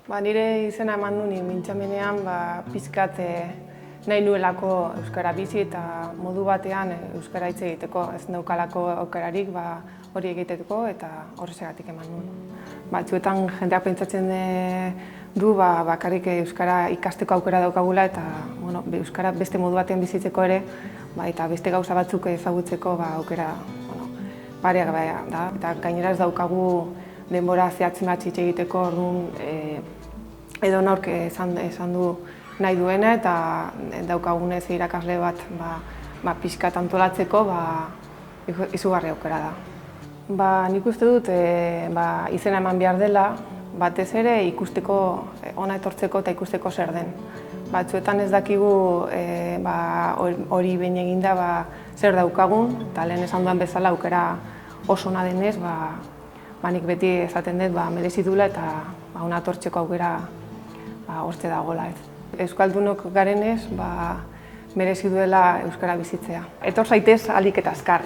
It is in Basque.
Nire izena eman nuen mintzamenean pizkat nahi nuelako euskara bizi eta modu batean euskara hitz egiteko. Ez neukalako aukerarik hori egiteko eta horregatik eman nuen. Batzuetan jendeak pentsatzen du bakarrik euskara ikasteko aukera daukagula eta euskara beste modu batean bizitzeko ere eta beste gauza batzuk ezagutzeko aukera pareak da. Eta gainera ez daukagu denbora zehatz-mehatz hitz egiteko, orduan edonork esan du nahi duena eta daukagunez irakasle bat pixkat antolatzeko izugarri aukera da. Nik uste dut izena eman behar dela, batez ere ikusteko, hona etortzeko eta ikusteko zer den. Batzuetan ez dakigu hori behin eginda zer daukagun, eta lehen esan duan bezala aukera oso ona denez, nik beti esaten dut merezi duela eta hona etortzeko aukera hortze dagoela. Euskaldunok garenez, merezi duela euskara bizitzea. Etor zaitez ahalik eta azkar.